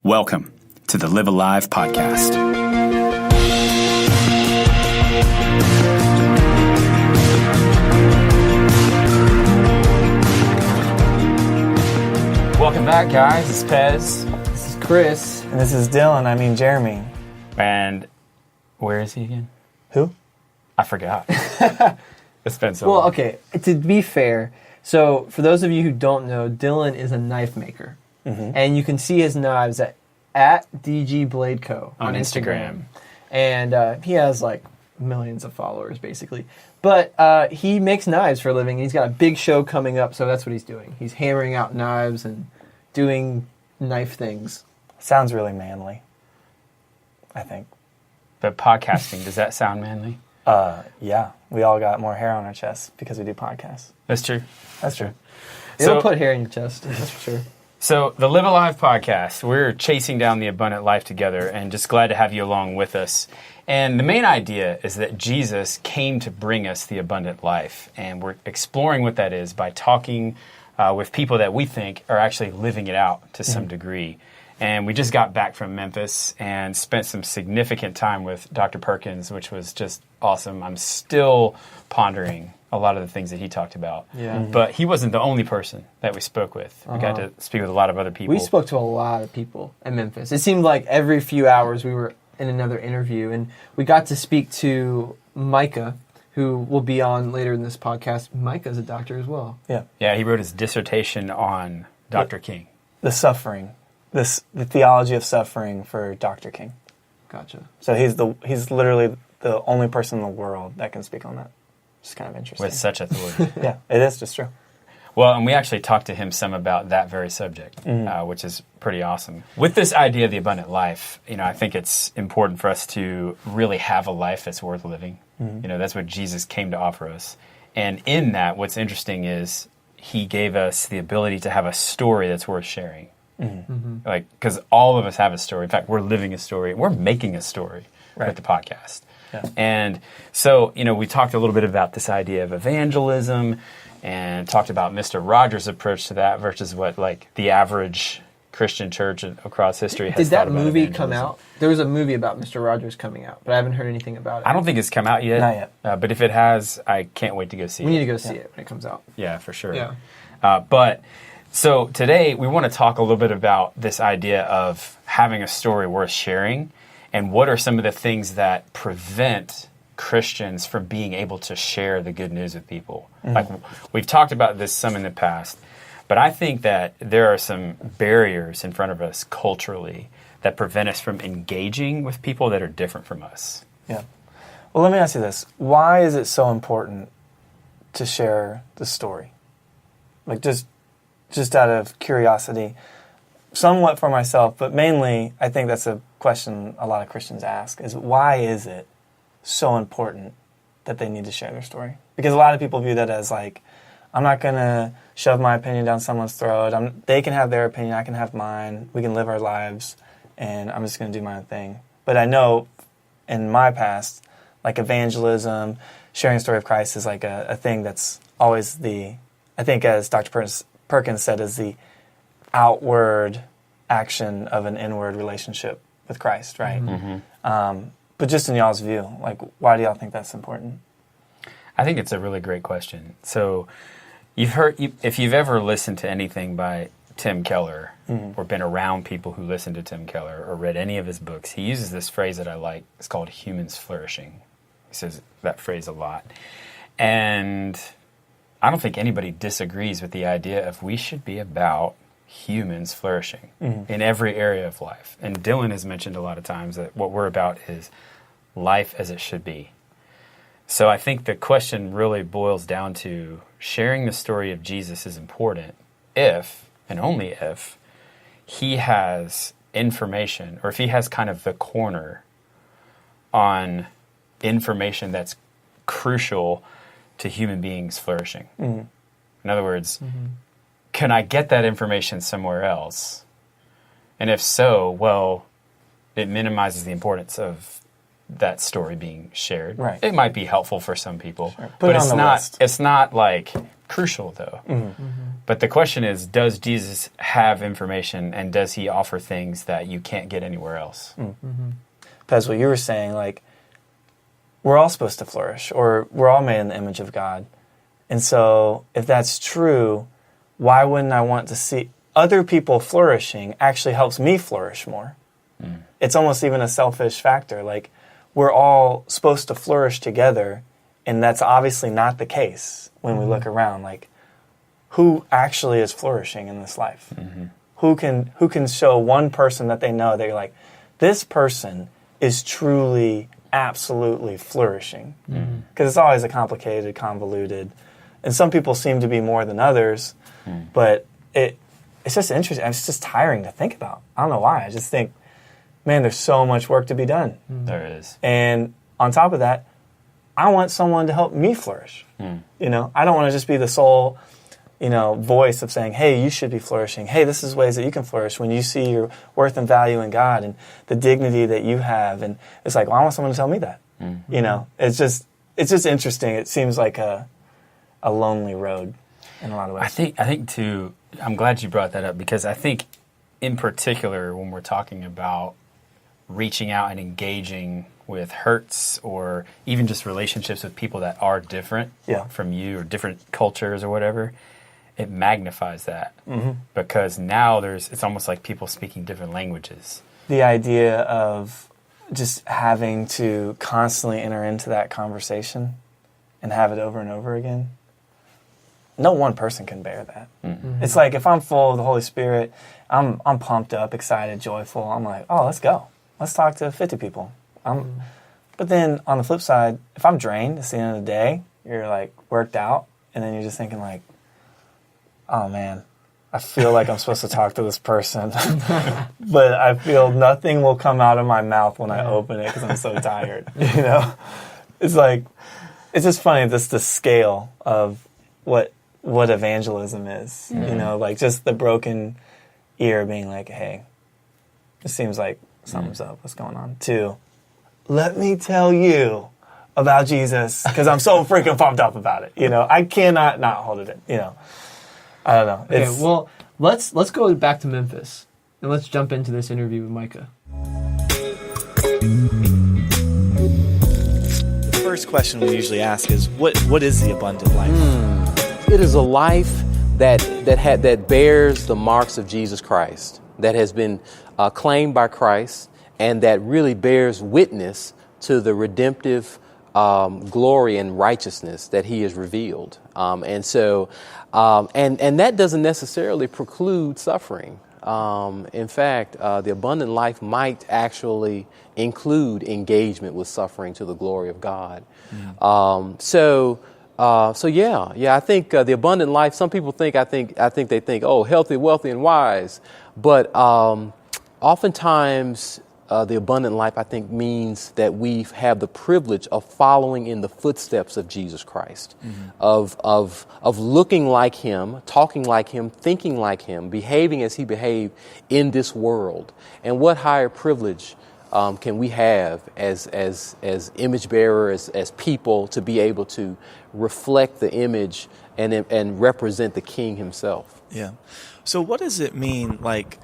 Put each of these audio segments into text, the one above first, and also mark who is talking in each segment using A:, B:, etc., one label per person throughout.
A: Welcome to the Live Alive podcast.
B: Welcome back, guys. This is Pez.
C: This is Chris.
D: And this is Dylan, Jeremy.
B: And where is he again?
D: Who?
B: I forgot. It's been so long.
C: Well, okay, to be fair, so for those of you who don't know, Dylan is a knife maker. Mm-hmm. And you can see his knives at DG Blade Co. on Instagram. And he has like millions of followers, basically. But he makes knives for a living. He's got a big show coming up, so that's what he's doing. He's hammering out knives and doing knife things.
D: Sounds really manly, I think.
B: But podcasting, does that sound manly?
D: Yeah. We all got more hair on our chests because we do podcasts.
B: That's true.
D: That's true.
C: It'll put hair in your chest, that's for sure.
B: So, the Live Alive podcast, we're chasing down the abundant life together and just glad to have you along with us. And the main idea is that Jesus came to bring us the abundant life. And we're exploring what that is by talking with people that we think are actually living it out to some degree. And we just got back from Memphis and spent some significant time with Dr. Perkins, which was just awesome. I'm still pondering a lot of the things that he talked about.
C: Yeah. Mm-hmm.
B: But he wasn't the only person that we spoke with. We got to speak with a lot of other people.
C: We spoke to a lot of people in Memphis. It seemed like every few hours we were in another interview. And we got to speak to Mika, who will be on later in this podcast. Mika's a doctor as well.
D: Yeah.
B: Yeah, he wrote his dissertation on Dr. King.
D: The suffering. The theology of suffering for Dr. King.
C: Gotcha.
D: So he's literally the only person in the world that can speak on that. It's kind of interesting.
B: With such authority.
D: Yeah, it is just true.
B: Well, and we actually talked to him some about that very subject, which is pretty awesome. With this idea of the abundant life, I think it's important for us to really have a life that's worth living. That's what Jesus came to offer us. And in that, what's interesting is he gave us the ability to have a story that's worth sharing. Because all of us have a story. In fact, we're living a story. We're making a story with the podcast. Yeah. And so, we talked a little bit about this idea of evangelism and talked about Mr. Rogers' approach to that versus what, the average Christian church across history has thought about.
C: Did that movie come out? There was a movie about Mr. Rogers coming out, but I haven't heard anything about it.
B: I don't think it's come out yet.
D: Not yet.
B: But if it has, I can't wait to go see it.
C: We need to go see it when it comes out.
B: Yeah, for sure.
C: Yeah.
B: So today we want to talk a little bit about this idea of having a story worth sharing and what are some of the things that prevent Christians from being able to share the good news with people. We've talked about this some in the past, but I think that there are some barriers in front of us culturally that prevent us from engaging with people that are different from us.
D: Yeah. Well, let me ask you this. Why is it so important to share the story? Just out of curiosity, somewhat for myself, but mainly I think that's a question a lot of Christians ask, is why is it so important that they need to share their story? Because a lot of people view that as I'm not going to shove my opinion down someone's throat. They can have their opinion, I can have mine, we can live our lives, and I'm just going to do my own thing. But I know in my past, evangelism, sharing the story of Christ is a thing that's always I think as Dr. Perkins said, is the outward action of an inward relationship with Christ, right? But just in y'all's view, why do y'all think that's important?
B: I think it's a really great question. So if you've ever listened to anything by Tim Keller or been around people who listen to Tim Keller or read any of his books, he uses this phrase that I like. It's called humans flourishing. He says that phrase a lot. And I don't think anybody disagrees with the idea of we should be about humans flourishing in every area of life. And Dylan has mentioned a lot of times that what we're about is life as it should be. So I think the question really boils down to sharing the story of Jesus is important if, and only if, he has information, or if he has kind of the corner on information that's crucial to human beings flourishing. In other words, can I get that information somewhere else? And if so, well, it minimizes the importance of that story being shared.
D: Right.
B: It might be helpful for some people,
D: Sure.
B: but it's not crucial though. But the question is, does Jesus have information, and does he offer things that you can't get anywhere else?
D: That's what you were saying, like, we're all supposed to flourish, or we're all made in the image of God. And so if that's true, why wouldn't I want to see other people flourishing actually helps me flourish more? It's almost even a selfish factor. Like, we're all supposed to flourish together, and that's obviously not the case when we look around. Like, who actually is flourishing in this life? Who can show one person that they know that you're like, this person is truly, absolutely flourishing? Because it's always a complicated, convoluted, and some people seem to be more than others, but it's just interesting. It's just tiring to think about. I don't know why. I just think, man, there's so much work to be done.
B: There is.
D: And on top of that, I want someone to help me flourish. You know, I don't want to just be the sole, voice of saying, hey, you should be flourishing. Hey, this is ways that you can flourish when you see your worth and value in God and the dignity that you have. And it's like, well, I want someone to tell me that. It's just interesting. It seems like a lonely road in a lot of ways.
B: I think too, I'm glad you brought that up, because I think in particular when we're talking about reaching out and engaging with hurts or even just relationships with people that are different from you or different cultures or whatever, it magnifies that because now it's almost like people speaking different languages.
D: The idea of just having to constantly enter into that conversation and have it over and over again, no one person can bear that. It's like if I'm full of the Holy Spirit, I'm pumped up, excited, joyful. I'm like, oh, let's go. Let's talk to 50 people. But then on the flip side, if I'm drained, it's the end of the day, you're like worked out, and then you're just thinking like, oh man, I feel like I'm supposed to talk to this person, but I feel nothing will come out of my mouth when I open it because I'm so tired. It's like, it's just funny, the scale of what evangelism is. Like just the broken ear being like, hey, it seems like something's up. What's going on? To let me tell you about Jesus because I'm so freaking pumped up about it. I cannot not hold it in. I don't know.
C: Okay, well, let's go back to Memphis and let's jump into this interview with Mika.
D: The first question we usually ask is, what is the abundant life?
E: It is a life that bears the marks of Jesus Christ, that has been claimed by Christ, and that really bears witness to the redemptive glory and righteousness that He has revealed. And that doesn't necessarily preclude suffering. In fact, the abundant life might actually include engagement with suffering to the glory of God. I think the abundant life. Some people think they think, oh, healthy, wealthy, and wise. But oftentimes, the abundant life, I think, means that we have the privilege of following in the footsteps of Jesus Christ, of looking like Him, talking like Him, thinking like Him, behaving as He behaved in this world. And what higher privilege can we have as image bearers, as people, to be able to reflect the image and represent the King Himself?
F: Yeah. So what does it mean, like,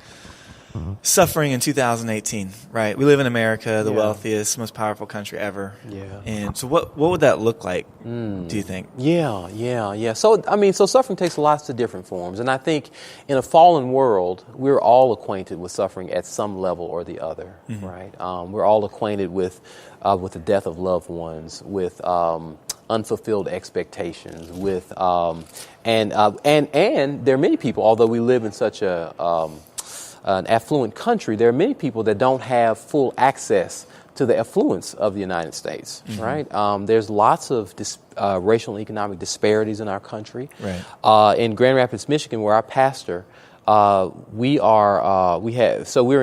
F: suffering in 2018, right? We live in America, the wealthiest, most powerful country ever. Yeah. And so what would that look like, do you think?
E: Yeah. So suffering takes lots of different forms. And I think in a fallen world, we're all acquainted with suffering at some level or the other, right? We're all acquainted with the death of loved ones, with unfulfilled expectations, with and there are many people, although we live in such an affluent country, there are many people that don't have full access to the affluence of the United States, right? There's lots of racial and economic disparities in our country.
F: Right.
E: In Grand Rapids, Michigan, where I pastor, we're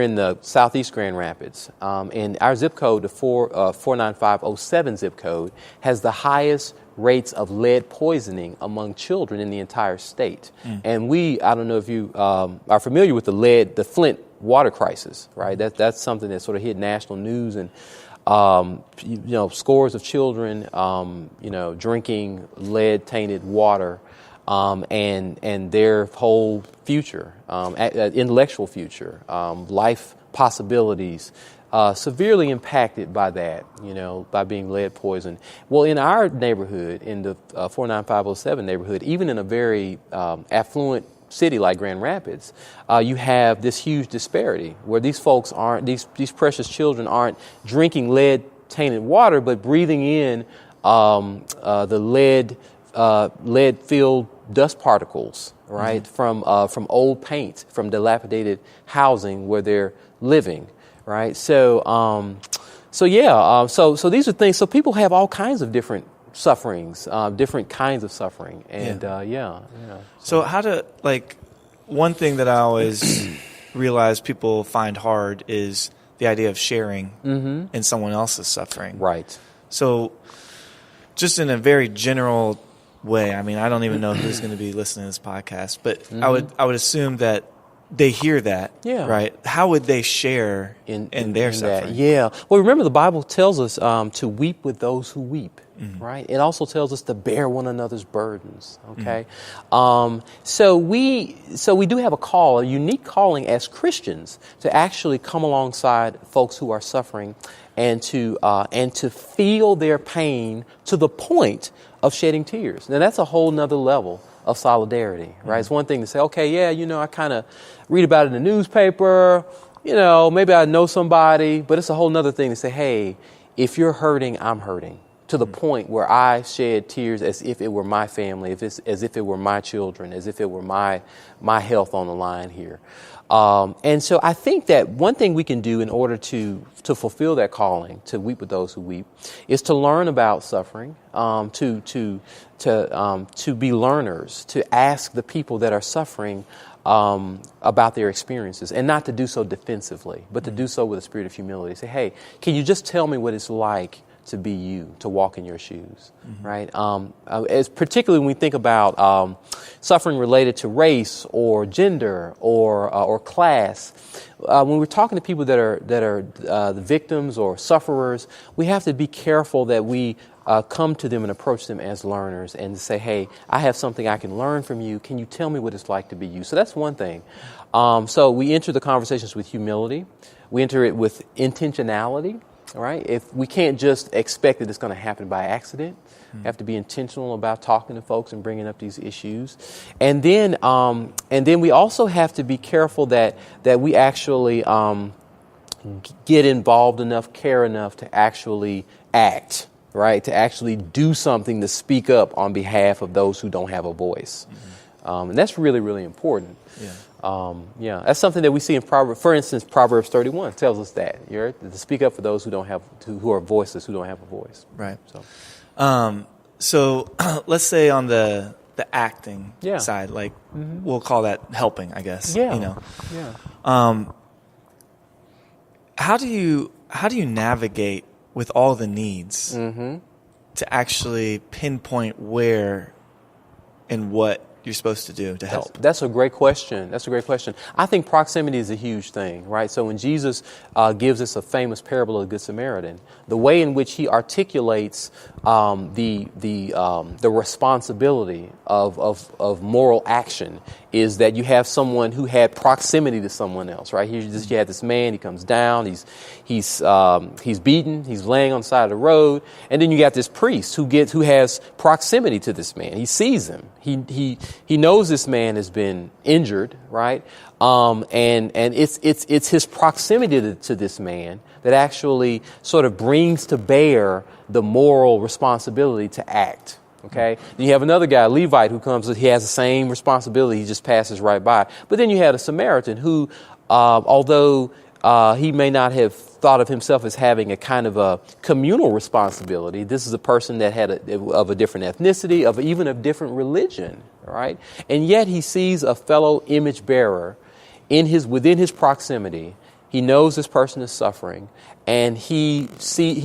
E: in the southeast Grand Rapids, and our zip code, the 49507 zip code, has the highest rates of lead poisoning among children in the entire state. And I don't know if you are familiar with the Flint water crisis, right? That's something that sort of hit national news, and scores of children, drinking lead-tainted water and their whole future, intellectual future, life possibilities, severely impacted by that, by being lead poisoned. Well, in our neighborhood, in the 49507 neighborhood, even in a very affluent city like Grand Rapids, you have this huge disparity where these folks these precious children aren't drinking lead-tainted water, but breathing in the lead-filled dust particles, right, from old paint, from dilapidated housing where they're living, right? So so these are things. So people have all kinds of different sufferings, different kinds of suffering, and
F: So how to, one thing that I always realize people find hard is the idea of sharing in someone else's suffering.
E: Right.
F: So just in a very general way, I mean, I don't even know who's going to be listening to this podcast, but I would assume that they hear that, right? How would they share in their suffering?
E: That? Yeah. Well, remember the Bible tells us to weep with those who weep, right? It also tells us to bear one another's burdens, okay? So we do have a unique calling as Christians to actually come alongside folks who are suffering and to feel their pain to the point of shedding tears. Now, that's a whole nother level of solidarity, right? It's one thing to say, okay, I kind of read about it in the newspaper, maybe I know somebody, but it's a whole nother thing to say, hey, if you're hurting, I'm hurting, to the point where I shed tears as if it were my family, as if it were my children, as if it were my health on the line here. And so I think that one thing we can do in order to fulfill that calling, to weep with those who weep, is to learn about suffering, to be learners, to ask the people that are suffering about their experiences, and not to do so defensively, but to do so with a spirit of humility. Say, hey, can you just tell me what it's like to be you, to walk in your shoes, right? As particularly when we think about suffering related to race or gender or class, when we're talking to people that are the victims or sufferers, we have to be careful that we come to them and approach them as learners and say, hey, I have something I can learn from you. Can you tell me what it's like to be you? So that's one thing. So we enter the conversations with humility. We enter it with intentionality. All right. If we can't just expect that it's going to happen by accident, we have to be intentional about talking to folks and bringing up these issues, and then we also have to be careful that we actually get involved enough, care enough to actually act, right? To actually do something to speak up on behalf of those who don't have a voice, and that's really, really important. That's something that we see in Proverbs. For instance, Proverbs 31 tells us that to speak up for those who are voiceless, who don't have a voice.
F: Right. So let's say on the acting side, we'll call that helping, I guess. How do you navigate with all the needs to actually pinpoint where and what you're supposed to do to help?
E: That's a great question. I think proximity is a huge thing, right? So when Jesus gives us a famous parable of the Good Samaritan, the way in which he articulates the responsibility of moral action is that you have someone who had proximity to someone else, right? You had this man. He comes down. He's beaten. He's laying on the side of the road, and then you got this priest who has proximity to this man. He sees him. He knows this man has been injured, right? And it's his proximity to this man that actually sort of brings to bear the moral responsibility to act. Okay. Then you have another guy, a Levite, who comes. He has the same responsibility. He just passes right by. But then you had a Samaritan who, although he may not have thought of himself as having a kind of a communal responsibility, this is a person that had of a different ethnicity, of even a different religion, right? And yet he sees a fellow image bearer within his proximity. He knows this person is suffering, and he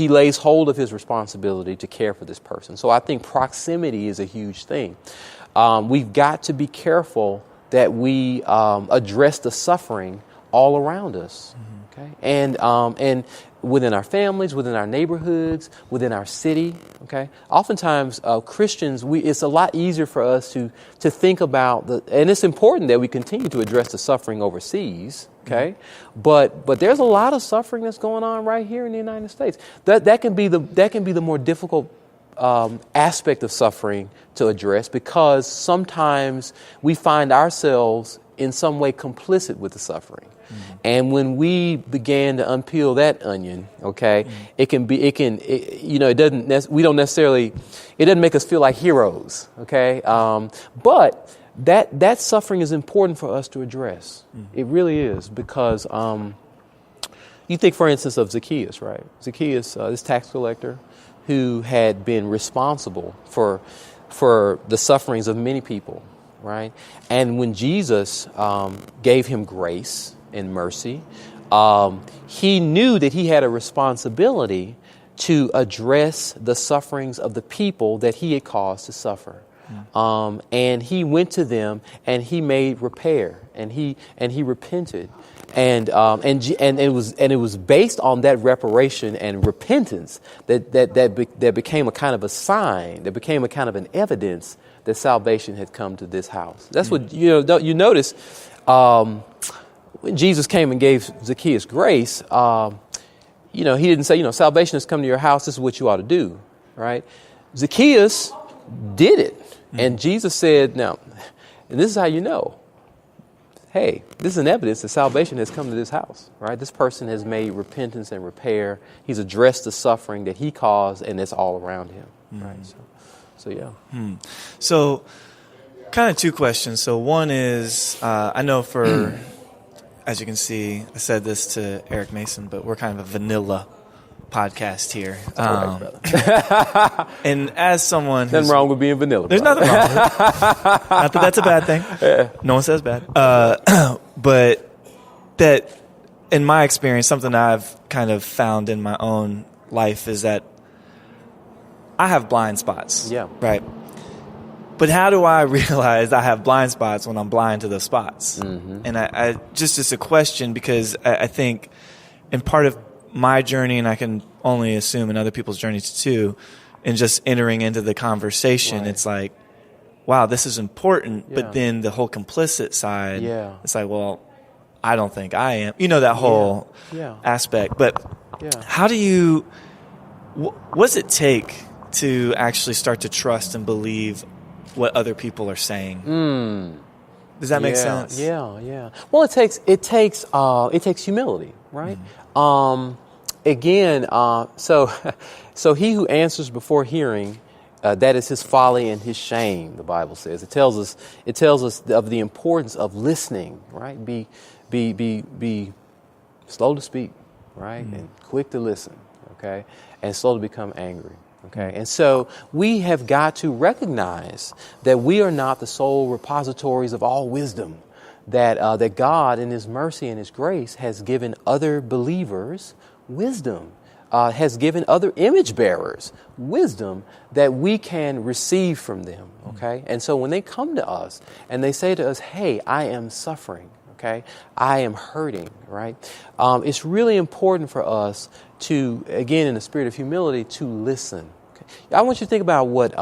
E: lays hold of his responsibility to care for this person. So I think proximity is a huge thing. We've got to be careful that we address the suffering all around us. Okay, and within our families, within our neighborhoods, within our city. Okay, oftentimes Christians, it's a lot easier for us to think about and it's important that we continue to address the suffering overseas. Okay, but there's a lot of suffering that's going on right here in the United States. That can be the more difficult aspect of suffering to address, because sometimes we find ourselves in some way complicit with the suffering. And when we began to unpeel that onion, okay, it doesn't make us feel like heroes, okay? But that suffering is important for us to address. It really is, because you think, for instance, of Zacchaeus, right? Zacchaeus, this tax collector who had been responsible for the sufferings of many people, right? And when Jesus gave him grace and mercy, he knew that he had a responsibility to address the sufferings of the people that he had caused to suffer. And he went to them and he made repair, and he repented, and it was based on that reparation and repentance that became a kind of a sign, that became a kind of an evidence that salvation had come to this house. That's what you notice. When Jesus came and gave Zacchaeus grace, he didn't say, salvation has come to your house, this is what you ought to do, right? Zacchaeus did it. And Jesus said, now, and this is how you know, hey, this is an evidence that salvation has come to this house, right? This person has made repentance and repair. He's addressed the suffering that he caused, and it's all around him, right? So yeah.
F: So kind of two questions. So one is, I know for... As you can see, I said this to Eric Mason, but we're kind of a vanilla podcast here. And as someone
E: nothing wrong with being vanilla.
F: There's nothing wrong with it. Not that that's a bad thing. Yeah. No one says bad. But that, in my experience, something I've kind of found in my own life is that I have blind spots.
E: Yeah.
F: Right. But how do I realize I have blind spots when I'm blind to those spots? And I just a question, because I think in part of my journey, and I can only assume in other people's journeys too, and just entering into the conversation, right. It's like, wow, this is important. But then the whole complicit side, it's like, well, I don't think I am. That whole aspect. But how do you, what does it take to actually start to trust and believe what other people are saying? Does that make sense?
E: Yeah. Well, it takes humility, right? So he who answers before hearing, that is his folly and his shame. The Bible says it tells us of the importance of listening, right? Be slow to speak, right, and quick to listen, okay, and slow to become angry. Okay, and so we have got to recognize that we are not the sole repositories of all wisdom, that God in His mercy and His grace has given other believers wisdom, has given other image bearers wisdom that we can receive from them. Okay, and so when they come to us and they say to us, hey, I am suffering, okay, I am hurting, right, it's really important for us to, again, in the spirit of humility, to listen. I want you to think about what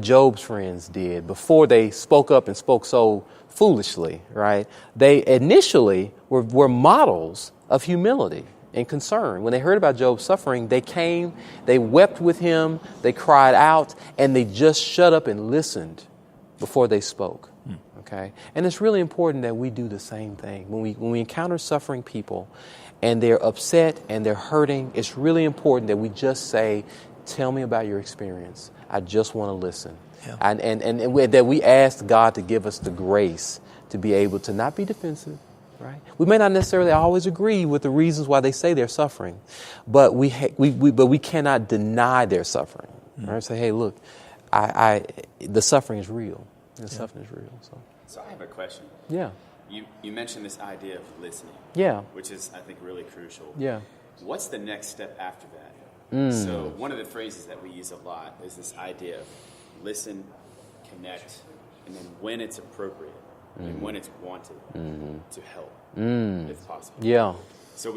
E: Job's friends did before they spoke up and spoke so foolishly, right? They initially were models of humility and concern. When they heard about Job's suffering, they came, they wept with him, they cried out, and they just shut up and listened before they spoke. Okay? And it's really important that we do the same thing. When we encounter suffering people and they're upset and they're hurting, it's really important that we just say, tell me about your experience. I just want to listen. Yeah. And that we ask God to give us the grace to be able to not be defensive, right? We may not necessarily always agree with the reasons why they say they're suffering, but we cannot deny their suffering. Right? Say, hey, look, the suffering is real. The suffering is real.
A: So I have a question.
E: Yeah.
A: You mentioned this idea of listening.
E: Yeah.
A: Which is, I think, really crucial.
E: Yeah.
A: What's the next step after that? So one of the phrases that we use a lot is this idea of listen, connect, and then when it's appropriate, and when it's wanted to help, if possible.
E: Yeah.
A: So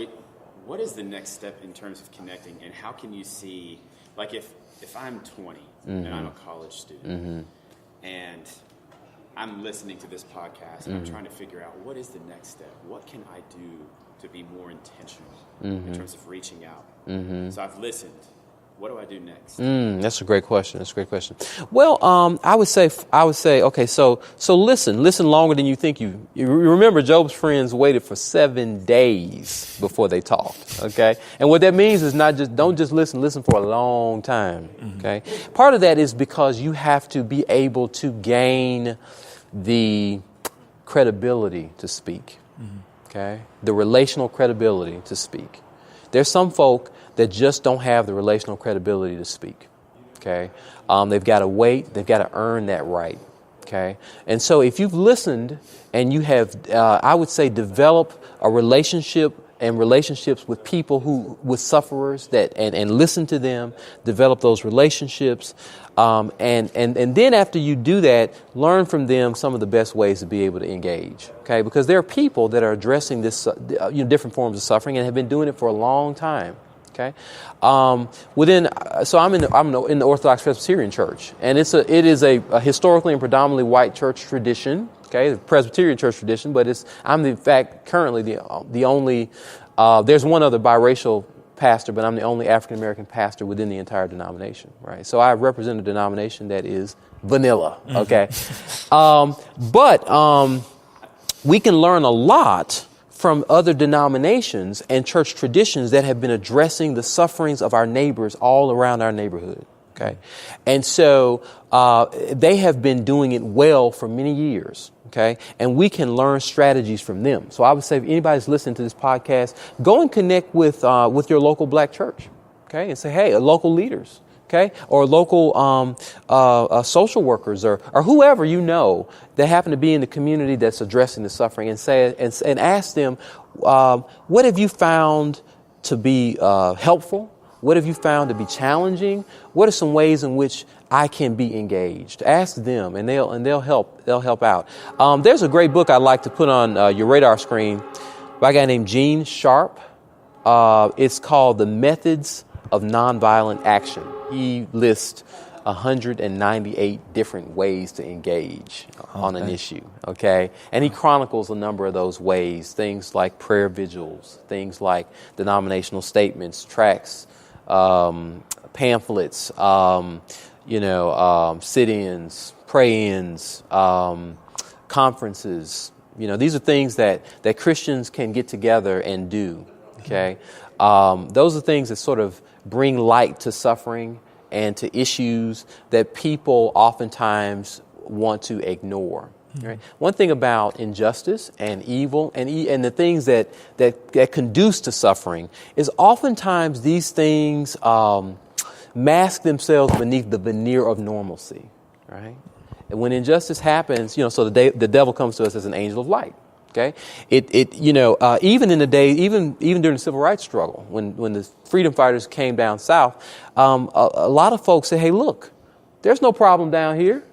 A: what is the next step in terms of connecting, and how can you see, like if I'm 20 and I'm a college student and I'm listening to this podcast and I'm trying to figure out what is the next step, what can I do to be more intentional in terms of reaching out? So I've listened. What do I do next?
E: That's a great question. Well, I would say, okay, so listen longer than you think you remember. Job's friends waited for 7 days before they talked. Okay, and what that means is don't just listen for a long time. Okay, part of that is because you have to be able to gain the credibility to speak. Okay, the relational credibility to speak. There's some folk that just don't have the relational credibility to speak. Okay, they've got to wait. They've got to earn that right. Okay, and so if you've listened and you have, I would say, develop a relationship and relationships with people with sufferers and listen to them, develop those relationships, and then after you do that, learn from them some of the best ways to be able to engage. Okay, because there are people that are addressing this, different forms of suffering and have been doing it for a long time. Okay, so I'm in the Orthodox Presbyterian Church, and it is a historically and predominantly white church tradition. Okay, the Presbyterian church tradition, but I'm in fact currently the only. There's one other biracial pastor, but I'm the only African American pastor within the entire denomination. Right, so I represent a denomination that is vanilla. Okay, but we can learn a lot from other denominations and church traditions that have been addressing the sufferings of our neighbors all around our neighborhood. Okay, and so they have been doing it well for many years. Okay, and we can learn strategies from them. So I would say, if anybody's listening to this podcast, go and connect with your local black church. Okay, and say, hey, local leaders. Okay, or local social workers or whoever you know that happen to be in the community that's addressing the suffering, and say and ask them, what have you found to be helpful? What have you found to be challenging? What are some ways in which I can be engaged? Ask them, and they'll help out. There's a great book I'd like to put on your radar screen by a guy named Gene Sharp. It's called The Methods of Nonviolent Action. He lists 198 different ways to engage on an issue. Okay, and he chronicles a number of those ways. Things like prayer vigils, things like denominational statements, tracts, pamphlets, sit-ins, pray-ins, conferences. These are things that Christians can get together and do. Okay, those are things that sort of bring light to suffering and to issues that people oftentimes want to ignore. Right? One thing about injustice and evil and the things that conduce to suffering is oftentimes these things mask themselves beneath the veneer of normalcy. Right? And when injustice happens, so the devil comes to us as an angel of light. Okay, even in the day, even during the civil rights struggle, when the freedom fighters came down south, a lot of folks say, "Hey, look, there's no problem down here.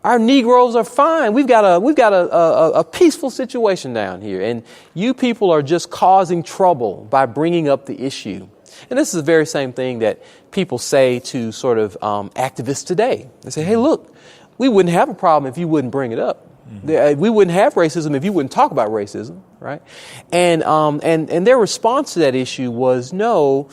E: Our Negroes are fine. We've got a peaceful situation down here, and you people are just causing trouble by bringing up the issue." And this is the very same thing that people say to sort of activists today. They say, "Hey, look, we wouldn't have a problem if you wouldn't bring it up. We wouldn't have racism if you wouldn't talk about racism," right? And their response to that issue was, no,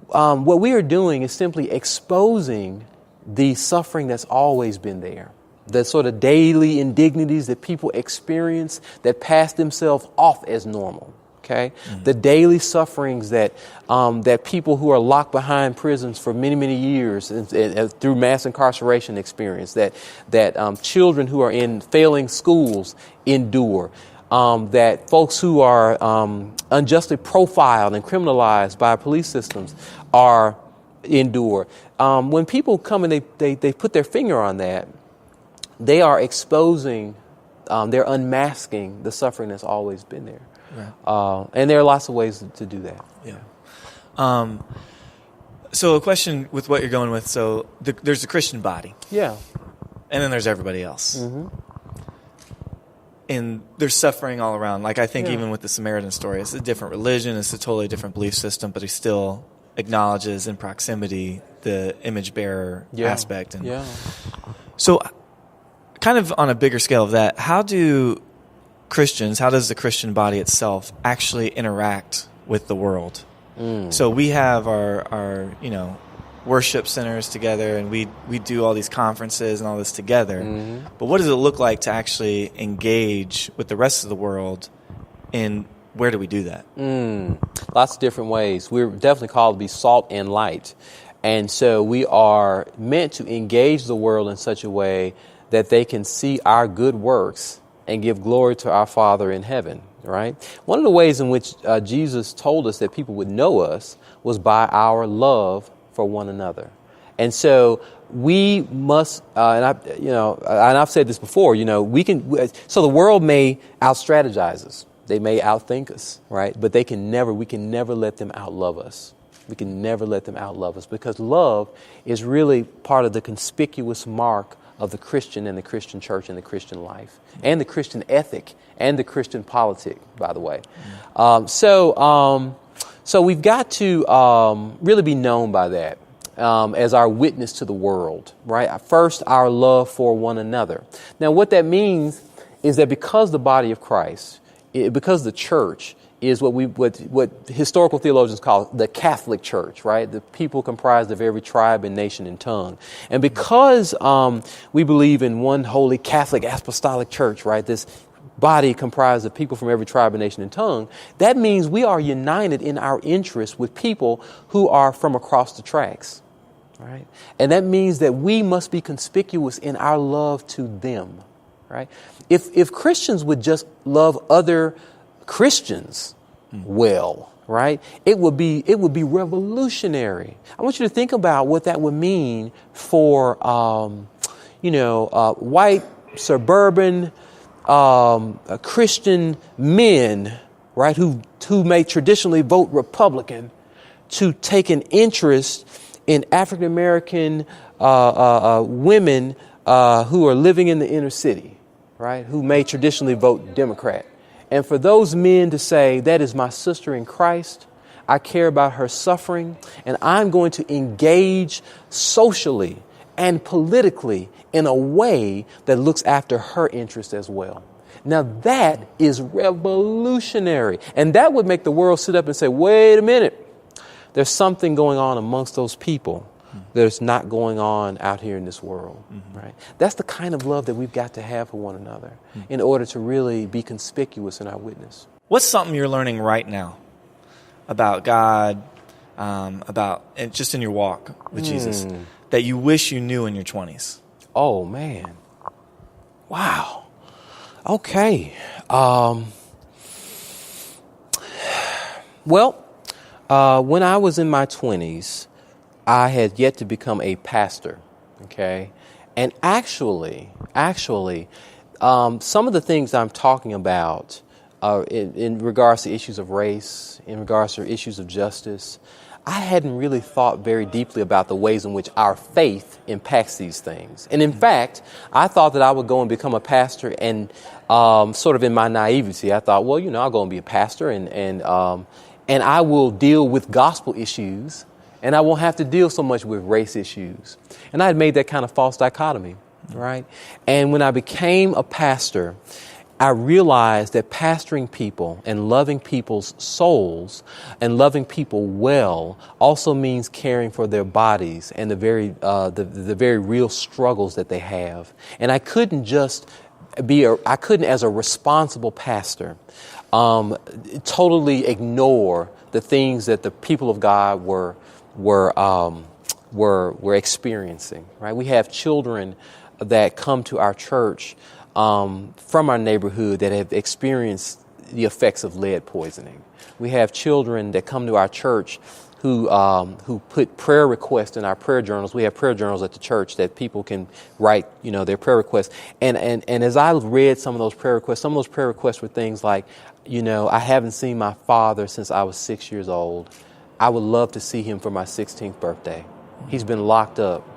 E: what we are doing is simply exposing the suffering that's always been there, the sort of daily indignities that people experience that pass themselves off as normal. Okay, the daily sufferings that people who are locked behind prisons for many, many years and through mass incarceration experience, that children who are in failing schools endure, that folks who are unjustly profiled and criminalized by police systems endure. When people come and they put their finger on that, they are exposing, they're unmasking the suffering that's always been there. Right. And there are lots of ways to do that.
F: Yeah. So a question with what you're going with. So there's the Christian body.
E: Yeah.
F: And then there's everybody else.
E: Mm-hmm.
F: and there's suffering all around. Like I think even with the Samaritan story, it's a different religion, it's a totally different belief system, but he still acknowledges in proximity the image bearer aspect. And so kind of on a bigger scale of that, how does the Christian body itself actually interact with the world? So we have our worship centers together, and we do all these conferences and all this together. But what does it look like to actually engage with the rest of the world, and where do we do that?
E: Lots of different ways. We're definitely called to be salt and light. And so we are meant to engage the world in such a way that they can see our good works and give glory to our Father in heaven, right? One of the ways in which Jesus told us that people would know us was by our love for one another. And so we must, and I've said this before, so the world may out-strategize us. They may outthink us, right? But we can never let them outlove us. We can never let them outlove us, because love is really part of the conspicuous mark of the Christian and the Christian church and the Christian life and the Christian ethic and the Christian politic, by the way. So we've got to really be known by that as our witness to the world, right? First, our love for one another. Now, what that means is that because the body of Christ, because the church is what historical theologians call the Catholic Church, right? The people comprised of every tribe and nation and tongue. And because we believe in one holy Catholic apostolic church, right? This body comprised of people from every tribe and nation and tongue, that means we are united in our interests with people who are from across the tracks, right? And that means that we must be conspicuous in our love to them, right? If Christians would just love other Christians well, right? It would be revolutionary. I want you to think about what that would mean for, white suburban Christian men, right? Who may traditionally vote Republican, to take an interest in African American women who are living in the inner city, right? Who may traditionally vote Democrat. And for those men to say, that is my sister in Christ, I care about her suffering, and I'm going to engage socially and politically in a way that looks after her interest as well. Now that is revolutionary. And that would make the world sit up and say, wait a minute, there's something going on amongst those people that's not going on out here in this world, right? That's the kind of love that we've got to have for one another in order to really be conspicuous in our witness.
F: What's something you're learning right now about God, and just in your walk with Jesus, that you wish you knew in your 20s?
E: Oh, man. Wow. Okay. When I was in my 20s, I had yet to become a pastor, okay? And actually, some of the things I'm talking about in regards to issues of race, in regards to issues of justice, I hadn't really thought very deeply about the ways in which our faith impacts these things. And in fact, I thought that I would go and become a pastor, and sort of in my naivety, I thought, well, I'll go and be a pastor, and I will deal with gospel issues, and I won't have to deal so much with race issues. And I had made that kind of false dichotomy, right? And when I became a pastor, I realized that pastoring people and loving people's souls and loving people well also means caring for their bodies and the very real struggles that they have. And I couldn't just as a responsible pastor, totally ignore the things that the people of God were experiencing, right? We have children that come to our church from our neighborhood that have experienced the effects of lead poisoning. We have children that come to our church who put prayer requests in our prayer journals. We have prayer journals at the church that people can write, their prayer requests. And as I read some of those prayer requests were things like, I haven't seen my father since I was 6 years old. I would love to see him for my 16th birthday. He's been locked up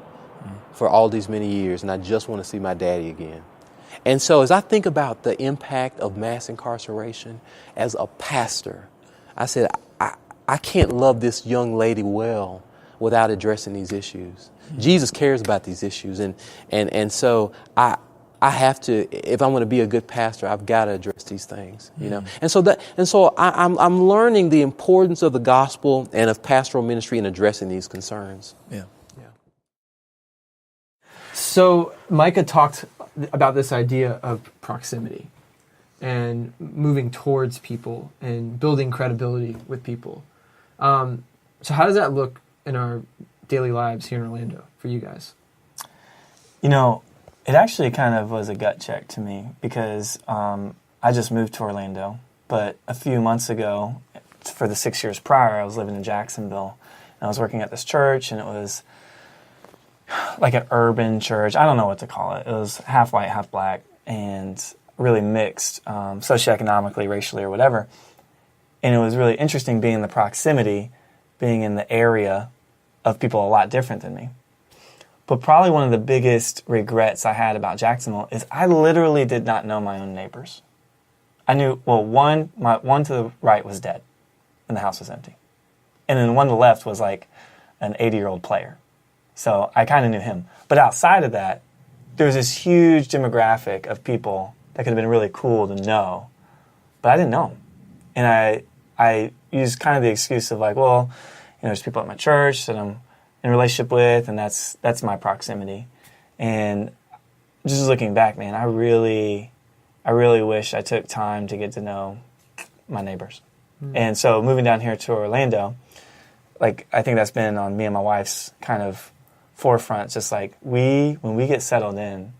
E: for all these many years, and I just want to see my daddy again. And so as I think about the impact of mass incarceration as a pastor, I said, I can't love this young lady well without addressing these issues. Jesus cares about these issues. And so I have to, if I'm going to be a good pastor, I've got to address these things, you know. And so I'm learning the importance of the gospel and of pastoral ministry in addressing these concerns.
F: Yeah.
C: So Micah talked about this idea of proximity and moving towards people and building credibility with people. So how does that look in our daily lives here in Orlando for you guys?
D: You know, it actually kind of was a gut check to me because I just moved to Orlando, but a few months ago, for the 6 years prior, I was living in Jacksonville, and I was working at this church, and it was like an urban church. I don't know what to call it. It was half white, half black, and really mixed socioeconomically, racially, or whatever. And it was really interesting being in the proximity, being in the area of people a lot different than me. But probably one of the biggest regrets I had about Jacksonville is I literally did not know my own neighbors. I knew, well, one to the right was dead, and the house was empty. And then one to the left was like an 80-year-old player. So I kind of knew him. But outside of that, there was this huge demographic of people that could have been really cool to know, but I didn't know them. And I used kind of the excuse of like, well, you know, there's people at my church that I'm in a relationship with, and that's my proximity. And just looking back, man, I really wish I took time to get to know my neighbors. And so moving down here to Orlando, like, I think that's been on me and my wife's kind of forefront. Just like when we get settled in,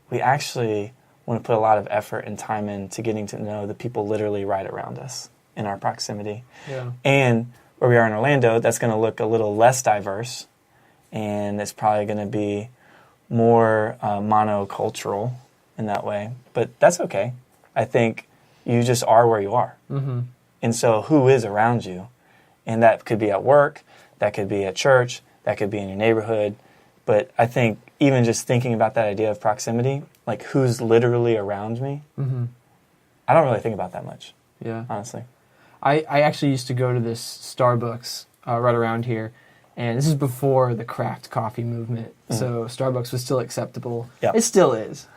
D: we actually want to put a lot of effort and time into getting to know the people literally right around us in our proximity. Yeah. And where we are in Orlando, that's going to look a little less diverse, and it's probably going to be more monocultural in that way. But that's okay. I think you just are where you are. Mm-hmm. And so who is around you? And that could be at work, that could be at church, that could be in your neighborhood. But I think even just thinking about that idea of proximity, like who's literally around me, I don't really think about that much, honestly.
C: I actually used to go to this Starbucks right around here, and this is before the craft coffee movement, so Starbucks was still acceptable. Yep. It still is.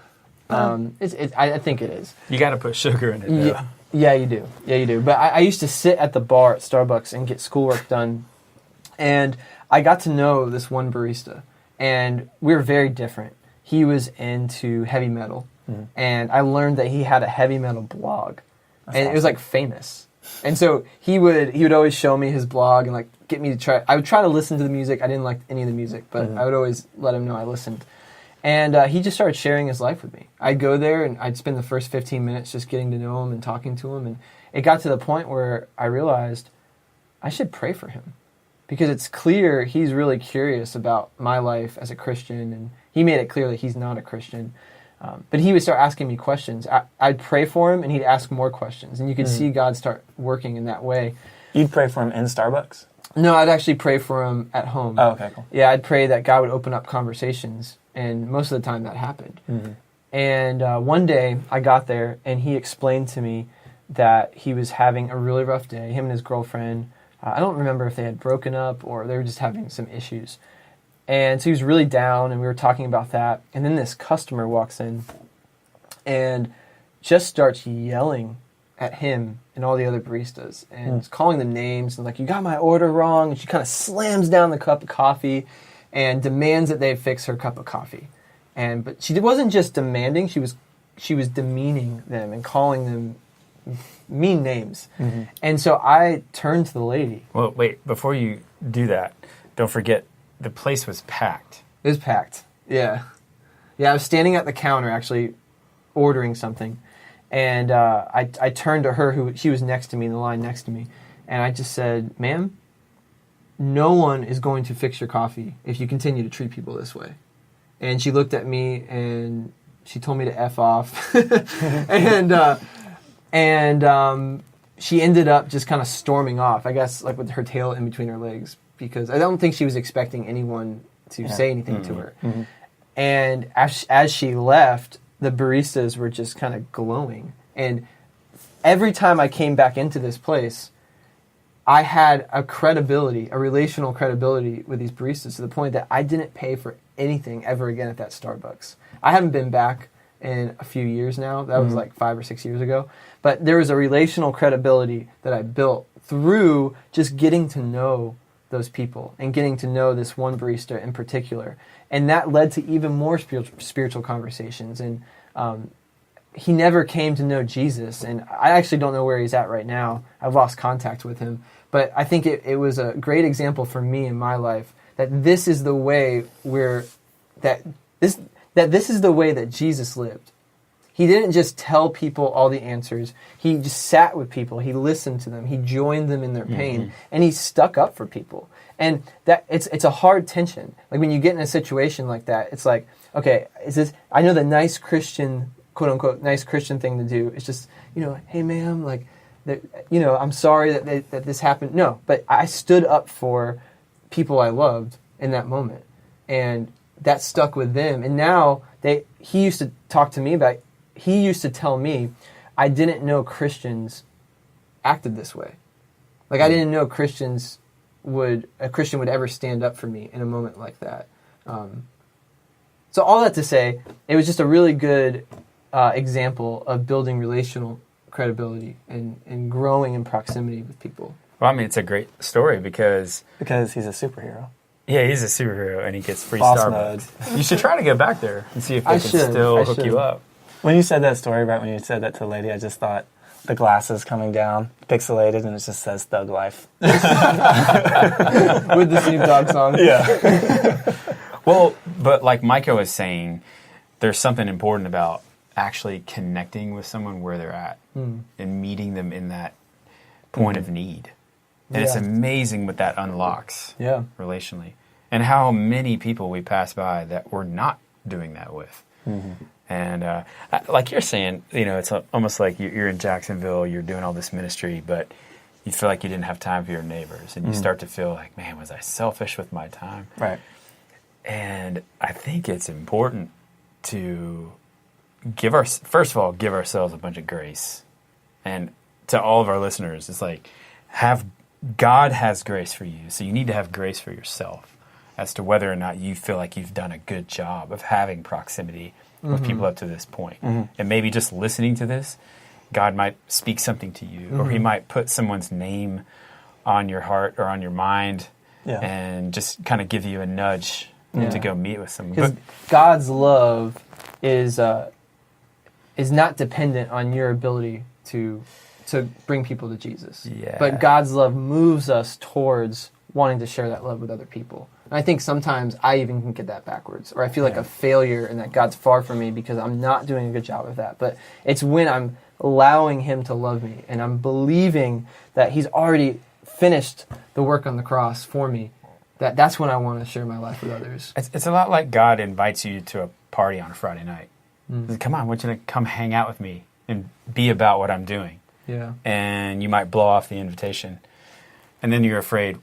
C: I think it is.
B: You got to put sugar in it, though.
C: Yeah, you do. Yeah, you do. But I used to sit at the bar at Starbucks and get schoolwork done, and I got to know this one barista, and we were very different. He was into heavy metal, and I learned that he had a heavy metal blog, and awesome. It was like famous. And so he would always show me his blog and like get me to try. I would try to listen to the music. I didn't like any of the music, but I would always let him know I listened. And he just started sharing his life with me. I'd go there and I'd spend the first 15 minutes just getting to know him and talking to him. And it got to the point where I realized I should pray for him, because it's clear he's really curious about my life as a Christian. And he made it clear that he's not a Christian. But he would start asking me questions. I'd pray for him and he'd ask more questions. And you could see God start working in that way.
D: You'd pray for him in Starbucks?
C: No, I'd actually pray for him at home.
D: Oh, okay, cool.
C: Yeah, I'd pray that God would open up conversations. And most of the time that happened. And one day I got there and he explained to me that he was having a really rough day, him and his girlfriend. I don't remember if they had broken up or they were just having some issues. And so he was really down and we were talking about that. And then this customer walks in and just starts yelling at him and all the other baristas and calling them names and like, you got my order wrong. And she kind of slams down the cup of coffee and demands that they fix her cup of coffee. But she wasn't just demanding, she was demeaning them and calling them mean names. And so I turned to the lady.
B: Well, wait, before you do that, don't forget, the place was packed.
C: It was packed, yeah. Yeah, I was standing at the counter actually ordering something. And I turned to her, she was next to me, in the line next to me. And I just said, ma'am, no one is going to fix your coffee if you continue to treat people this way. And she looked at me and she told me to F off. and she ended up just kind of storming off, I guess, like with her tail in between her legs, because I don't think she was expecting anyone to say anything to her. And as she left, the baristas were just kind of glowing. And every time I came back into this place, I had a relational credibility with these baristas to the point that I didn't pay for anything ever again at that Starbucks. I haven't been back in a few years now. That was like 5 or 6 years ago. But there was a relational credibility that I built through just getting to know those people and getting to know this one barista in particular. And that led to even more spiritual conversations. And he never came to know Jesus. And I actually don't know where he's at right now. I've lost contact with him. But I think it was a great example for me in my life that this is the way this is the way that Jesus lived. He didn't just tell people all the answers. He just sat with people. He listened to them. He joined them in their pain, and he stuck up for people. And that it's a hard tension. Like when you get in a situation like that, it's like, okay, I know the nice Christian, quote unquote, nice Christian thing to do is just, hey ma'am, like, I'm sorry that this happened. No, but I stood up for people I loved in that moment, and that stuck with them. And now he used to talk to me about. He used to tell me, I didn't know Christians acted this way. Like I didn't know a Christian would ever stand up for me in a moment like that. So all that to say, it was just a really good example of building relational credibility and growing in proximity with people.
B: Well, I mean, it's a great story because
D: he's a superhero.
B: Yeah, he's a superhero, and he gets free
D: Boss
B: Starbucks.
D: mode.
B: You should try to go back there and see if they can still hook you up.
D: When you said that story, right when you said that to the lady, I just thought the glasses coming down, pixelated, and it just says Thug Life.
C: With the Snoop Dogg song.
D: Yeah.
B: Well, but like Mika was saying, there's something important about actually connecting with someone where they're at and meeting them in that point of need. And it's amazing what that unlocks relationally. And how many people we pass by that we're not doing that with. And like you're saying, it's almost like you're in Jacksonville, you're doing all this ministry, but you feel like you didn't have time for your neighbors. And you start to feel like, man, was I selfish with my time?
D: Right.
B: And I think it's important to first of all, give ourselves a bunch of grace. And to all of our listeners, it's like, God has grace for you, so you need to have grace for yourself as to whether or not you feel like you've done a good job of having proximity with people up to this point. And maybe just listening to this, God might speak something to you, or he might put someone's name on your heart or on your mind and just kind of give you a nudge to go meet with someone.
C: Because God's love is not dependent on your ability to bring people to Jesus.
B: Yeah.
C: But God's love moves us towards wanting to share that love with other people. And I think sometimes I even can get that backwards, or I feel like a failure and that God's far from me because I'm not doing a good job of that. But it's when I'm allowing him to love me and I'm believing that he's already finished the work on the cross for me, that's when I want to share my life with others.
B: It's a lot like God invites you to a party on a Friday night. Says, come on, I want you to come hang out with me and be about what I'm doing.
C: Yeah.
B: And you might blow off the invitation. And then you're afraid,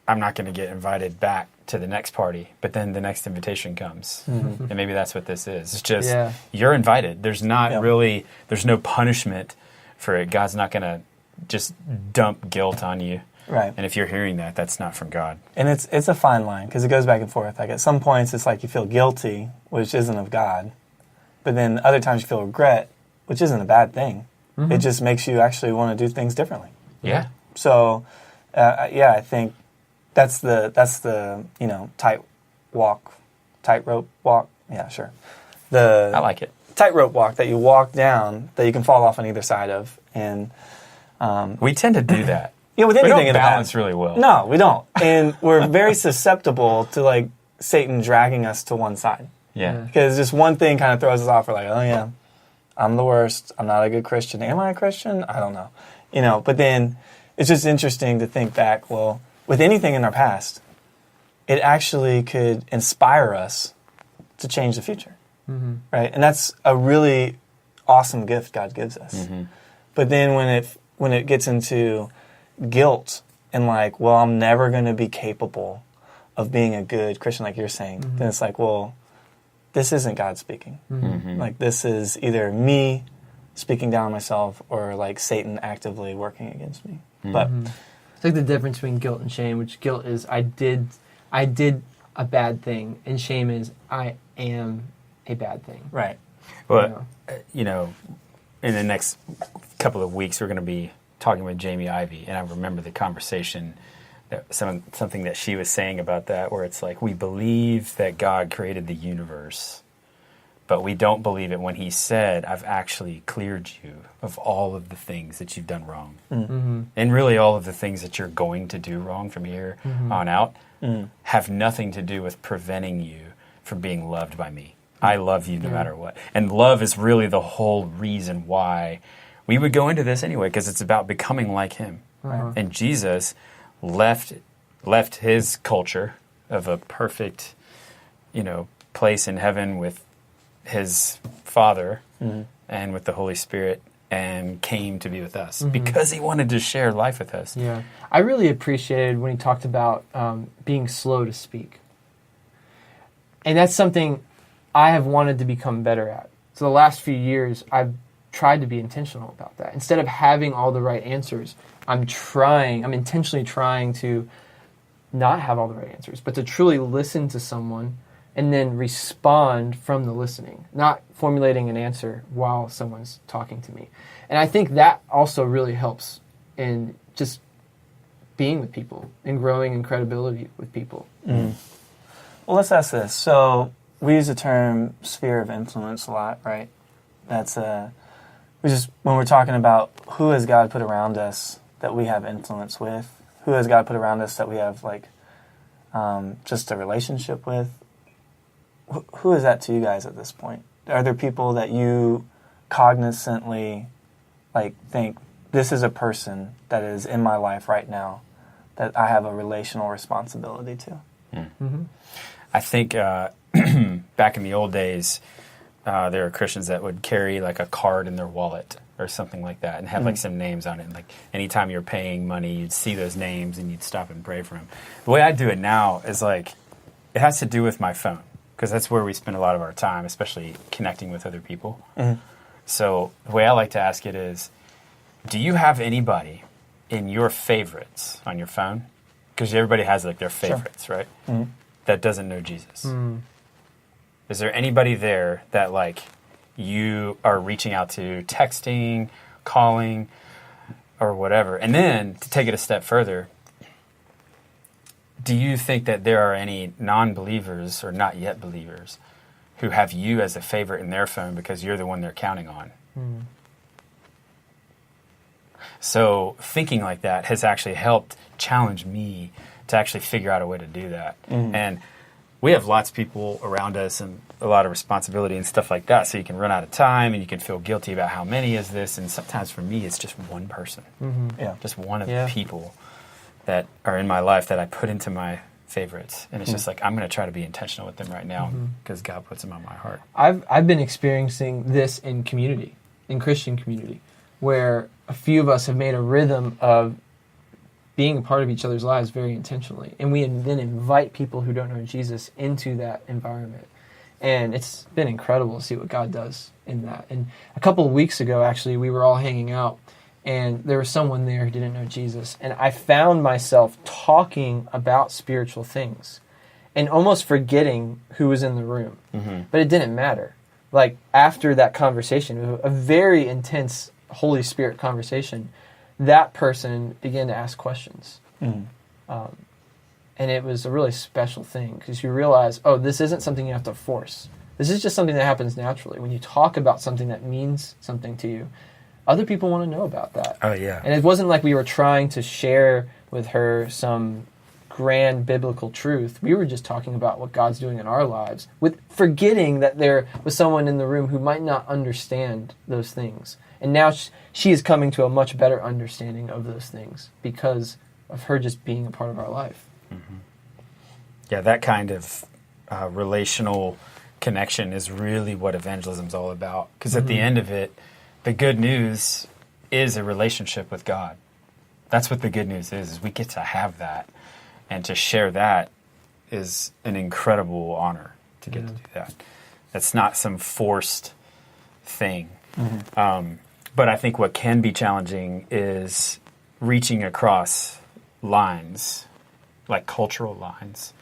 B: I'm not going to get invited back to the next party. But then the next invitation comes. And maybe that's what this is. It's just, you're invited. There's not really, there's no punishment for it. God's not going to just dump guilt on you.
D: Right.
B: And if you're hearing that, that's not from God.
D: And it's a fine line because it goes back and forth. Like at some points, it's like you feel guilty, which isn't of God. But then other times you feel regret, which isn't a bad thing. It just makes you actually want to do things differently.
B: Yeah.
D: So, I think that's the tightrope walk. Yeah, sure.
B: I like it.
D: Tightrope walk that you walk down that you can fall off on either side of, and
B: we tend to do that.
D: with
B: We
D: anything
B: don't
D: in the
B: balance
D: past.
B: really well.
D: No, we don't, and we're very susceptible to like Satan dragging us to one side.
B: Yeah.
D: Because just one thing kind of throws us off. We're like, oh yeah, I'm the worst. I'm not a good Christian. Am I a Christian? I don't know. But then it's just interesting to think back, well, with anything in our past, it actually could inspire us to change the future. Right? And that's a really awesome gift God gives us. But then when it gets into guilt and like, well, I'm never going to be capable of being a good Christian, like you're saying, then it's like, well, this isn't God speaking. Like, this is either me speaking down on myself or like Satan actively working against me. But
C: it's like the difference between guilt and shame, which guilt is I did a bad thing, and shame is I am a bad thing.
D: right.
B: Well, you know, in the next couple of weeks, we're going to be talking with Jamie Ivey, and I remember the conversation, something that she was saying about that, where it's like, we believe that God created the universe, but we don't believe it when he said, I've actually cleared you of all of the things that you've done wrong. And really all of the things that you're going to do wrong from here on out have nothing to do with preventing you from being loved by me. I love you no matter what. And love is really the whole reason why we would go into this anyway, because it's about becoming like him. And Jesus left his culture of a perfect, place in heaven with his Father and with the Holy Spirit, and came to be with us because he wanted to share life with us.
C: Yeah. I really appreciated when he talked about being slow to speak. And that's something I have wanted to become better at. So the last few years, I've tried to be intentional about that. Instead of having all the right answers, I'm intentionally trying to not have all the right answers, but to truly listen to someone and then respond from the listening, not formulating an answer while someone's talking to me. And I think that also really helps in just being with people and growing in credibility with people.
D: Well, let's ask this. So we use the term sphere of influence a lot, right? That's when we're talking about who has God put around us that we have influence with, who has God put around us that we have just a relationship with. Who is that to you guys at this point? Are there people that you cognizantly think this is a person that is in my life right now that I have a relational responsibility to?
B: I think back in the old days, there were Christians that would carry a card in their wallet or something like that and have some names on it. And anytime you're paying money, you'd see those names and you'd stop and pray for them. The way I do it now is it has to do with my phone, because that's where we spend a lot of our time, especially connecting with other people. So the way I like to ask it is, do you have anybody in your favorites on your phone? Because everybody has their favorites, right? That doesn't know Jesus. Is there anybody there that you are reaching out to, texting, calling, or whatever? And then to take it a step further, do you think that there are any non-believers or not yet believers who have you as a favorite in their phone because you're the one they're counting on? So thinking like that has actually helped challenge me to actually figure out a way to do that. And we have lots of people around us and a lot of responsibility and stuff like that, so you can run out of time and you can feel guilty about how many is this, and sometimes for me it's just one person. Just one of the people that are in my life that I put into my favorites. And it's just I'm going to try to be intentional with them right now because God puts them on my heart.
C: I've been experiencing this in community, in Christian community, where a few of us have made a rhythm of being a part of each other's lives very intentionally. And we then invite people who don't know Jesus into that environment. And it's been incredible to see what God does in that. And a couple of weeks ago, actually, we were all hanging out, and there was someone there who didn't know Jesus. And I found myself talking about spiritual things and almost forgetting who was in the room. But it didn't matter. After that conversation, a very intense Holy Spirit conversation, that person began to ask questions. And it was a really special thing, because you realize, this isn't something you have to force. This is just something that happens naturally. When you talk about something that means something to you, other people want to know about that.
B: Oh, yeah.
C: And it wasn't like we were trying to share with her some grand biblical truth. We were just talking about what God's doing in our lives, with forgetting that there was someone in the room who might not understand those things. And now she is coming to a much better understanding of those things because of her just being a part of our life.
B: Yeah, that kind of relational connection is really what evangelism is all about. Because at the end of it, the good news is a relationship with God. That's what the good news is we get to have that. And to share that is an incredible honor to get to do that. It's not some forced thing. But I think what can be challenging is reaching across lines, like cultural lines,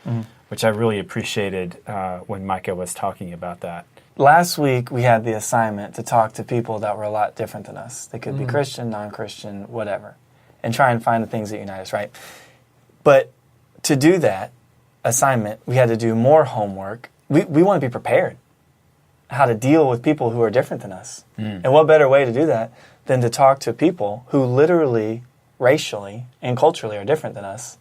B: which I really appreciated when Mika was talking about that.
D: Last week, we had the assignment to talk to people that were a lot different than us. They could be Christian, non-Christian, whatever, and try and find the things that unite us, right? But to do that assignment, we had to do more homework. We want to be prepared how to deal with people who are different than us. And what better way to do that than to talk to people who literally, racially, and culturally are different than us,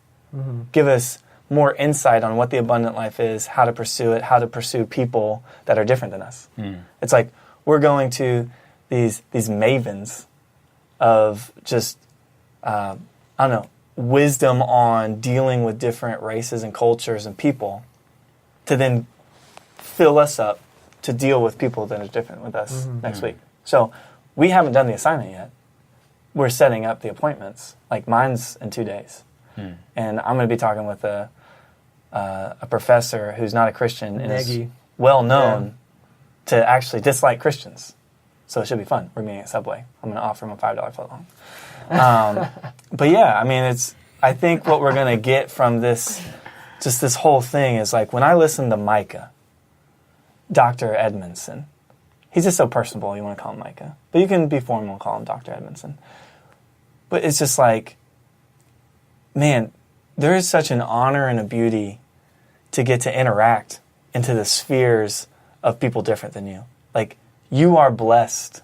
D: give us more insight on what the abundant life is, how to pursue it, how to pursue people that are different than us. It's like we're going to these mavens of just, I don't know, wisdom on dealing with different races and cultures and people to then fill us up to deal with people that are different with us next week. So we haven't done the assignment yet. We're setting up the appointments. Like mine's in 2 days. And I'm going to be talking with a professor who's not a Christian and is well known to actually dislike Christians. So it should be fun. We're meeting at Subway. I'm going to offer him a $5 footlong. But yeah, I mean, I think what we're going to get from this whole thing is like when I listen to Mika, Dr. Edmondson, he's just so personable, you want to call him Mika. But you can be formal and call him Dr. Edmondson. But it's just like, man, there is such an honor and a beauty to get to interact into the spheres of people different than you. Like, you are blessed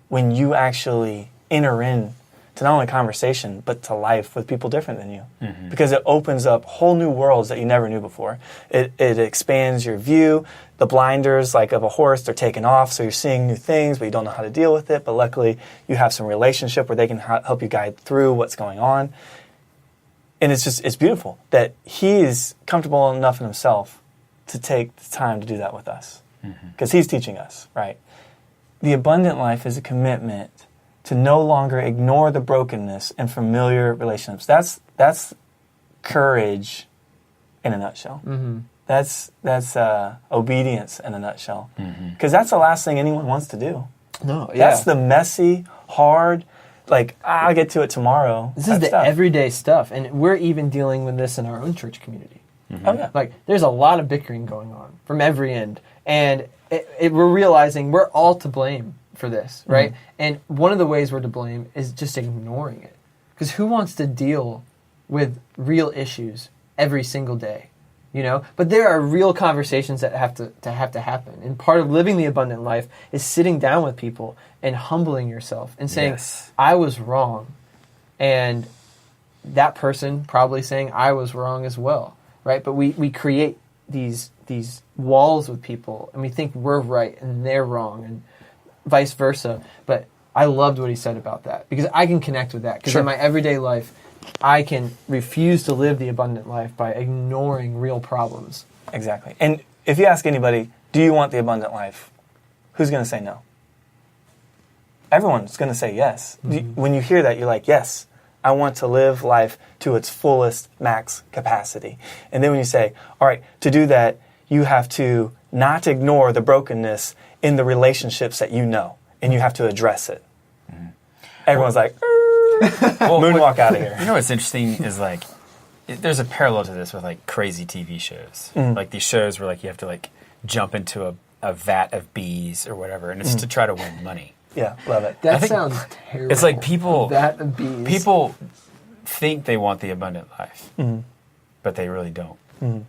D: when you actually enter in to not only conversation, but to life with people different than you. Because it opens up whole new worlds that you never knew before. It expands your view. The blinders, like of a horse, they're taken off, so you're seeing new things, but you don't know how to deal with it. But luckily, you have some relationship where they can help you guide through what's going on. And it's beautiful that he is comfortable enough in himself to take the time to do that with us. Because he's teaching us, right? The abundant life is a commitment to no longer ignore the brokenness in familiar relationships. That's courage in a nutshell. That's obedience in a nutshell. Because that's the last thing anyone wants to do.
C: No,
D: That's the messy, hard, like, I'll get to it tomorrow.
C: This is the everyday stuff. And we're even dealing with this in our own church community.
D: Oh, yeah.
C: Like, there's a lot of bickering going on from every end. And we're realizing we're all to blame for this, right? And one of the ways we're to blame is just ignoring it. Because who wants to deal with real issues every single day? You know? But there are real conversations that have to happen. And part of living the abundant life is sitting down with people and humbling yourself and saying, I was wrong. And that person probably saying, I was wrong as well, right? But we create these walls with people, and we think we're right and they're wrong, and vice versa. But I loved what he said about that, because I can connect with that. Because in my everyday life, I can refuse to live the abundant life by ignoring real problems.
D: Exactly. And if you ask anybody, do you want the abundant life? Who's going to say no? Everyone's going to say yes. When you hear that, you're like, yes, I want to live life to its fullest max capacity. And then when you say, all right, to do that, you have to not ignore the brokenness in the relationships that you know, and you have to address it. Everyone's like, moonwalk out of here.
B: You know what's interesting is like, there's a parallel to this with like crazy TV shows. Like these shows where like you have to like jump into a vat of bees or whatever, and it's to try to win money.
D: Yeah, love it.
C: That sounds terrible.
B: It's like people think they want the abundant life, but they really don't.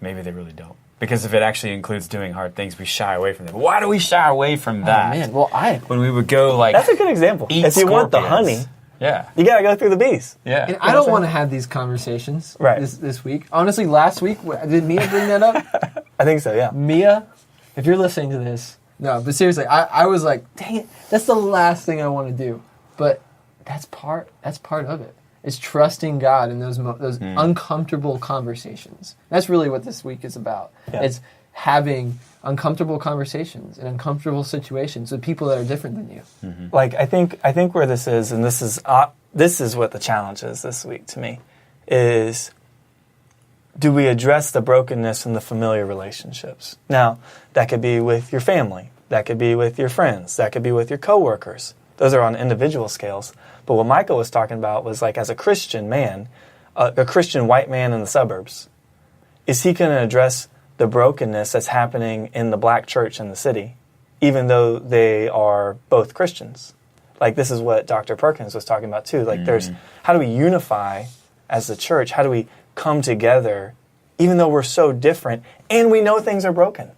B: Maybe they really don't. Because if it actually includes doing hard things, we shy away from them. But why do we shy away from that?
C: Oh, man. Well,
B: when we would go like,
D: that's a good example. If you want the honey, you gotta go through the bees.
B: Yeah.
C: And I don't want to have these conversations this week. Honestly, last week, did Mia bring that up?
D: I think so, yeah.
C: Mia, if you're listening to this, no, but seriously, I was like, dang it, that's the last thing I want to do. But that's part of it. It's trusting God in those uncomfortable conversations. That's really what this week is about. Yeah. It's having uncomfortable conversations in uncomfortable situations with people that are different than you.
D: Like I think where this is, and this is what the challenge is this week to me, is do we address the brokenness in the familiar relationships? Now, that could be with your family. That could be with your friends. That could be with your coworkers. Those are on individual scales. But what Micah was talking about was like as a Christian man, a Christian white man in the suburbs, is he going to address the brokenness that's happening in the black church in the city, even though they are both Christians? Like this is what Dr. Perkins was talking about too. Like there's, how do we unify as the church? How do we come together even though we're so different and we know things are broken?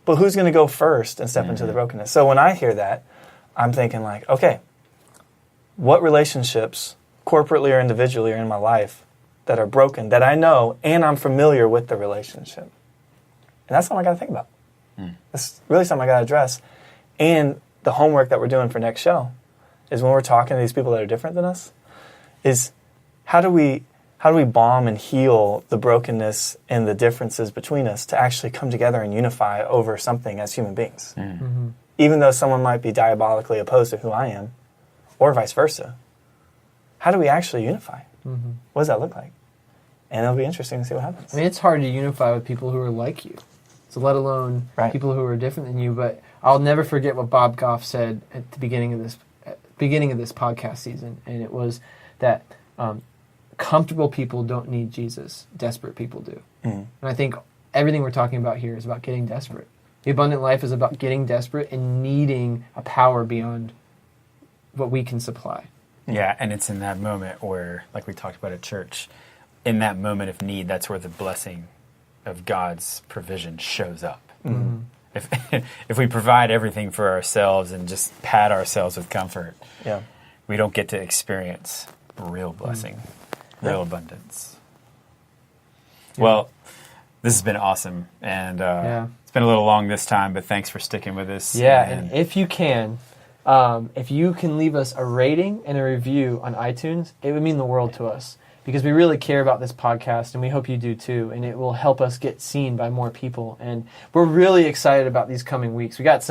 D: But who's going to go first and step into the brokenness? So when I hear that, I'm thinking like, okay, what relationships, corporately or individually, are in my life that are broken, that I know, and I'm familiar with the relationship? And that's something I got to think about. That's really something I got to address. And the homework that we're doing for next show is when we're talking to these people that are different than us, is how do we balm and heal the brokenness and the differences between us to actually come together and unify over something as human beings? Even though someone might be diabolically opposed to who I am, or vice versa, how do we actually unify? What does that look like? And it'll be interesting to see what happens.
C: I mean, it's hard to unify with people who are like you, so let alone people who are different than you. But I'll never forget what Bob Goff said at the beginning of this podcast season, and it was that comfortable people don't need Jesus, desperate people do. And I think everything we're talking about here is about getting desperate. The abundant life is about getting desperate and needing a power beyond what we can supply.
B: Yeah, and it's in that moment where, like we talked about at church, in that moment of need, that's where the blessing of God's provision shows up. If we provide everything for ourselves and just pad ourselves with comfort, we don't get to experience real blessing, real abundance. Well, this has been awesome, and it's been a little long this time, but thanks for sticking with us.
C: And if you can leave us a rating and a review on iTunes, it would mean the world to us, because we really care about this podcast, and we hope you do too, and it will help us get seen by more people. And we're really excited about these coming weeks. We got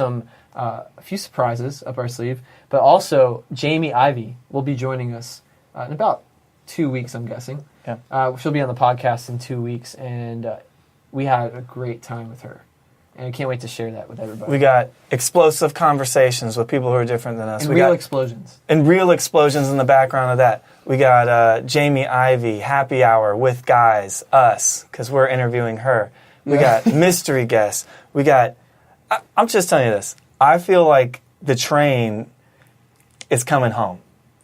C: a few surprises up our sleeve, but also Jamie Ivey will be joining us in about 2 weeks, I'm guessing. She'll be on the podcast in 2 weeks, and we had a great time with her. And I can't wait to share that with everybody.
D: We got explosive conversations with people who are different than us.
C: And real explosions.
D: And real explosions in the background of that. We got Jamie Ivey, happy hour with guys, us, because we're interviewing her. We got mystery guests. We got, I'm just telling you this, I feel like the train is coming home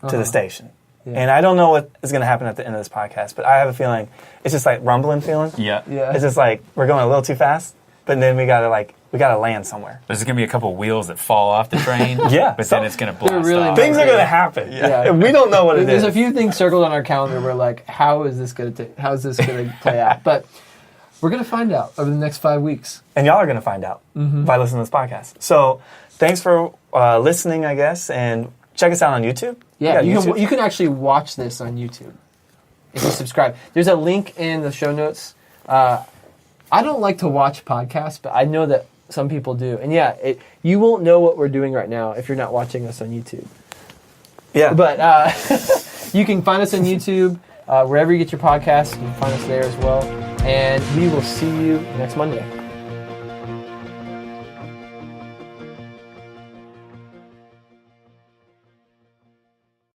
D: to the station. And I don't know what is going to happen at the end of this podcast, but I have a feeling it's just like rumbling feeling. It's just like we're going a little too fast. But then we gotta land somewhere.
B: There's going to be a couple wheels that fall off the train. But then it's going to blast off.
D: Things are going to happen. And we don't know what it is.
C: There's a few things circled on our calendar. We're like, how is this going to play out? But we're going to find out over the next 5 weeks.
D: And y'all are going to find out by listening to this podcast. So thanks for listening, I guess, and check us out on YouTube.
C: You can actually watch this on YouTube if you subscribe. There's a link in the show notes. I don't like to watch podcasts, but I know that some people do. And you won't know what we're doing right now if you're not watching us on YouTube. But you can find us on YouTube, wherever you get your podcasts. You can find us there as well. And we will see you next Monday.